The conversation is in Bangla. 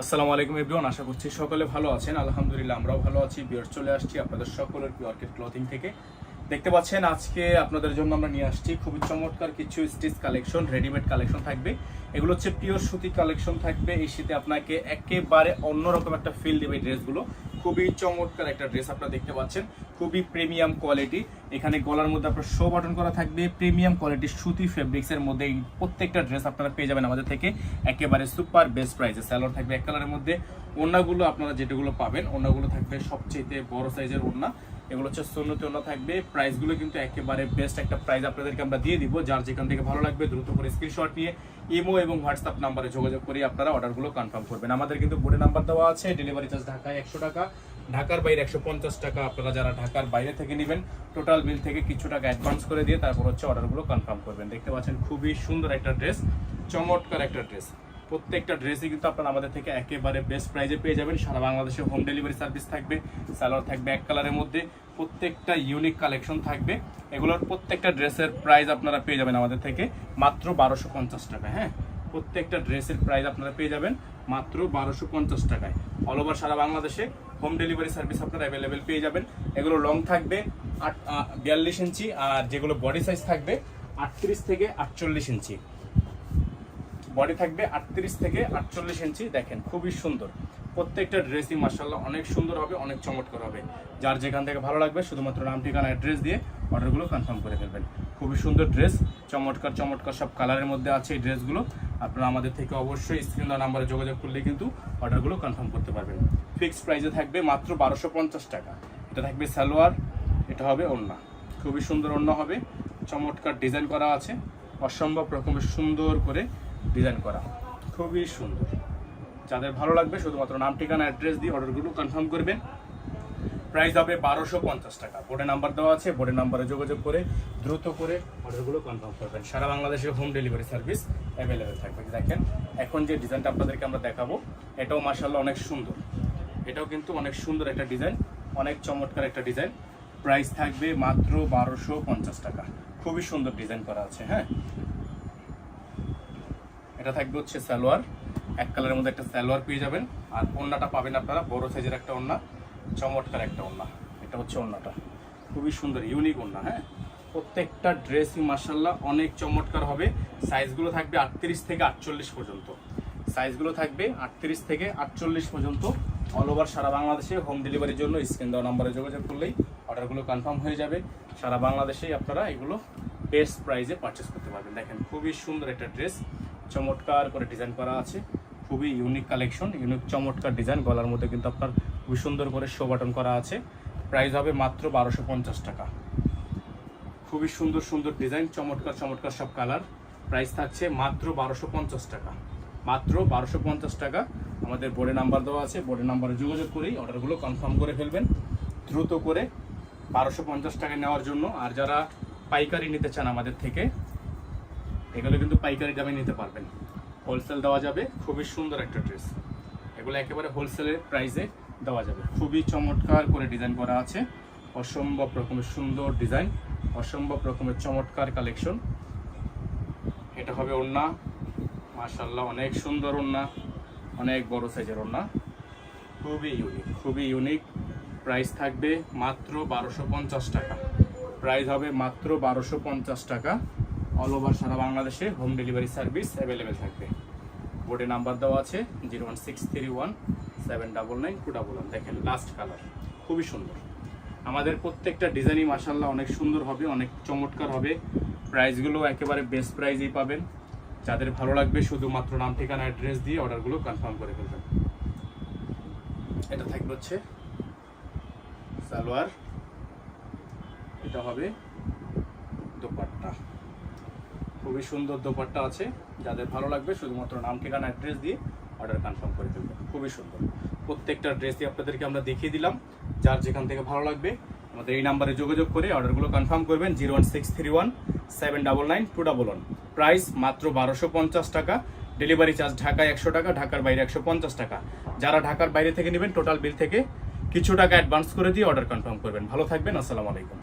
আসসালামু আলাইকুম এভরিওয়ান, আশা করছি সকলে ভালো আছেন। আলহামদুলিল্লাহ আমরাও ভালো আছি। ভিউয়ার্স, চলে আসছি আপনাদের সকলের পিওরকেট ক্লথিং থেকে। দেখতে পাচ্ছেন আজকে আপনাদের জন্য আমরা নিয়ে আসছি খুবই চমৎকার কিছু স্টিচ কালেকশন, রেডিমেড কালেকশন থাকবে। এগুলো হচ্ছে পিওর সুতি কালেকশন থাকবে। এই শীতে আপনাকে একেবারে অন্যরকম একটা ফিল দেবে এই ড্রেসগুলো। খুবই চমৎকার একটা ড্রেস আপনারা দেখতে পাচ্ছেন, খুবই প্রিমিয়াম কোয়ালিটি। এখানে গলার মধ্যে আপনার শো বাটন করা থাকবে। প্রিমিয়াম কোয়ালিটির সুতি ফেব্রিক্সের মধ্যে এই প্রত্যেকটা ড্রেস আপনারা পেয়ে যাবেন আমাদের থেকে একেবারে সুপার বেস্ট প্রাইসে। স্যালোয়ার থাকবে এক কালারের মধ্যে। ওড়নাগুলো আপনারা যেগুলো পাবেন, ওড়নাগুলো থাকবে সবচেয়ে বড় সাইজের ওড়না। এগুলো হচ্ছে সুন্নতি ওড়না থাকবে। প্রাইসগুলো কিন্তু একেবারে বেস্ট একটা প্রাইস আপনাদেরকে আমরা দিয়ে দিব। যার যেখান থেকে ভালো লাগবে দ্রুত করে স্ক্রিনশট নিয়ে ইমো এবং হোয়াটসঅ্যাপ নাম্বারে যোগাযোগ করে আপনারা অর্ডারগুলো কনফার্ম করবেন। আমাদের কিন্তু বোর্ডে নাম্বার দেওয়া আছে। ডেলিভারি চার্জ ঢাকায় 100 টাকা, ঢাকার বাইরে 150 টাকা। আপনারা যারা ঢাকার বাইরে থেকে নেবেন টোটাল বিল থেকে কিছু টাকা অ্যাডভান্স করে দিয়ে তারপর হচ্ছে অর্ডারগুলো কনফার্ম করবেন। দেখতে পাচ্ছেন খুবই সুন্দর একটা ড্রেস, চমৎকার একটা ড্রেস। প্রত্যেকটা ড্রেসই কিন্তু আপনারা আমাদের থেকে একেবারে বেস্ট প্রাইজে পেয়ে যাবেন। সারা বাংলাদেশে হোম ডেলিভারি সার্ভিস থাকবে। সালোয়ার থাকবে এক কালারের মধ্যে। প্রত্যেকটা ইউনিক কালেকশন থাকবে। এগুলোর প্রত্যেকটা ড্রেসের প্রাইস আপনারা পেয়ে যাবেন আমাদের থেকে মাত্র 1250 টাকা। হ্যাঁ, প্রত্যেকটা ড্রেসের প্রাইস আপনারা পেয়ে যাবেন মাত্র 1250 টাকায়। অল ওভার সারা বাংলাদেশে হোম ডেলিভারি সার্ভিস আপনারা অ্যাভেলেবেল পেয়ে যাবেন। এগুলো লং থাকবে 42 ইঞ্চি, আর যেগুলো বডি সাইজ থাকবে 38 থেকে 48 ইঞ্চি। বডি থাকবে 38 থেকে 48 ইঞ্চি। দেখেন খুবই সুন্দর প্রত্যেকটা ড্রেসই মাশাআল্লাহ অনেক সুন্দর হবে, অনেক চমৎকার হবে। যার যেখান থেকে ভালো লাগবে শুধুমাত্র নাম ঠিকানা অ্যাড্রেস দিয়ে অর্ডারগুলো কনফার্ম করে ফেলবেন। খুবই সুন্দর ড্রেস, চমৎকার চমৎকার সব কালারের মধ্যে আছে এই ড্রেসগুলো। আপনারা আমাদের থেকে অবশ্যই স্ক্রিন দেওয়া নাম্বারে যোগাযোগ করলে কিন্তু অর্ডারগুলো কনফার্ম করতে পারবেন। ফিক্সড প্রাইসে থাকবে মাত্র 1250 টাকা। এটা থাকবে সালোয়ার, এটা হবে ওড়না। খুবই সুন্দর ওড়না হবে, চমৎকার ডিজাইন করা আছে, অসম্ভব রকমের সুন্দর করে ডিজাইন করা, খুবই সুন্দর। যাদের ভালো লাগবে শুধুমাত্র নাম ঠিকানা অ্যাড্রেস দিয়ে অর্ডারগুলো কনফার্ম করবেন। প্রাইস হবে 1250 টাকা। বোর্ডে নাম্বার দেওয়া আছে, বোর্ডে নাম্বারে যোগাযোগ করে দ্রুত করে অর্ডারগুলো কনফার্ম করবেন। সারা বাংলাদেশে হোম ডেলিভারি সার্ভিস অ্যাভেলেবেল থাকবে। দেখেন এখন যে ডিজাইনটা আপনাদেরকে আমরা দেখাবো এটাও মাশাআল্লাহ অনেক সুন্দর। এটাও কিন্তু অনেক সুন্দর একটা ডিজাইন, অনেক চমৎকার একটা ডিজাইন। প্রাইস থাকবে মাত্র 1250 টাকা। খুবই সুন্দর ডিজাইন করা আছে। হ্যাঁ, এটা থাকবে হচ্ছে সালোয়ার, এক কালারের মধ্যে একটা সালোয়ার পেয়ে যাবেন। আর ওড়নাটা পাবেন আপনারা বড় সাইজের একটা ওড়না, চমৎকার একটা ওড়না। এটা হচ্ছে ওড়নাটা, খুবই সুন্দর ইউনিক ওড়না। হ্যাঁ, প্রত্যেকটা ড্রেসই মাশাআল্লাহ অনেক চমৎকার হবে। সাইজগুলো থাকবে 38 থেকে 48 পর্যন্ত। সাইজগুলো থাকবে 38 থেকে 48 পর্যন্ত। অল ওভার সারা বাংলাদেশে হোম ডেলিভারির জন্য স্ক্রিন দেওয়া নাম্বারে যোগাযোগ করলেই অর্ডারগুলো কনফার্ম হয়ে যাবে। সারা বাংলাদেশেই আপনারা এগুলো বেস্ট প্রাইসে পারচেস করতে পারবেন। দেখেন খুবই সুন্দর একটা ড্রেস, চমৎকার করে ডিজাইন করা আছে। খুবই ইউনিক কালেকশন, ইউনিক চমৎকার ডিজাইন। গলার মধ্যে কিন্তু আপনার খুবই সুন্দর করে শো বাটন করা আছে। প্রাইস হবে মাত্র 1250 টাকা। খুবই সুন্দর সুন্দর ডিজাইন, চমৎকার চমৎকার সব কালার। প্রাইস থাকছে মাত্র 1250 টাকা। মাত্র 1250 টাকা। আমাদের বোর্ডে নাম্বার দেওয়া আছে, বোর্ডে নাম্বারে যোগাযোগ করেই অর্ডারগুলো কনফার্ম করে ফেলবেন দ্রুত করে 1250 টাকা নেওয়ার জন্য। আর যারা পাইকারি নিতে চান আমাদের থেকে, এগুলো কিন্তু পাইকারি দামে নিতে পারবেন, হোলসেল দেওয়া যাবে। খুবই সুন্দর একটা ড্রেস, এগুলো একেবারে হোলসেলের প্রাইসে দেওয়া যাবে। খুবই চমৎকার করে ডিজাইন করা আছে, অসম্ভব রকমের সুন্দর ডিজাইন, অসম্ভব রকমের চমৎকার কালেকশন। এটা হবে ওড়না, মাশাআল্লাহ অনেক সুন্দর ওড়না, অনেক বড় সাইজের ওড়না, খুবই ইউনিক, খুবই ইউনিক। প্রাইস থাকবে মাত্র 1250 টাকা। প্রাইস হবে মাত্র 1250 টাকা। অল ওভার সারা বাংলাদেশে হোম ডেলিভারি সার্ভিস অ্যাভেলেবেল থাকবে। বোর্ডে নাম্বার দেওয়া আছে 01631799211। দেখেন লাস্ট কালার, খুবই সুন্দর। আমাদের প্রত্যেকটা ডিজাইনই মাশাআল্লাহ অনেক সুন্দর হবে, অনেক চমৎকার হবে। প্রাইসগুলো একেবারে বেস্ট প্রাইসেই পাবেন। যাদের ভালো লাগবে শুধুমাত্র নাম ঠিকানা অ্যাড্রেস দিয়ে অর্ডারগুলো কনফার্ম করে ফেলবেন। এটা থাকবে হচ্ছে সালোয়ার, এটা হবে দোপাট্টা। খুবই সুন্দর দোপাট্টা আছে। যাদের ভালো লাগবে শুধুমাত্র নাম ঠিকানা অ্যাড্রেস দিয়ে অর্ডার কনফার্ম করে ফেলবেন। খুবই সুন্দর প্রত্যেকটা ড্রেসই আপনাদেরকে আমরা দেখিয়ে দিলাম। যার যেখান থেকে ভালো লাগবে আমাদের এই নাম্বারে যোগাযোগ করে অর্ডারগুলো কনফার্ম করবেন। 01631799211। প্রাইস মাত্র 1250 টাকা। ডেলিভারি চার্জ ঢাকায় 100 টাকা, ঢাকার বাইরে 150 টাকা। যারা ঢাকার বাইরে থেকে নেবেন টোটাল বিল থেকে কিছু টাকা অ্যাডভান্স করে দিয়ে অর্ডার কনফার্ম করবেন। ভালো থাকবেন, আসসালামু আলাইকুম।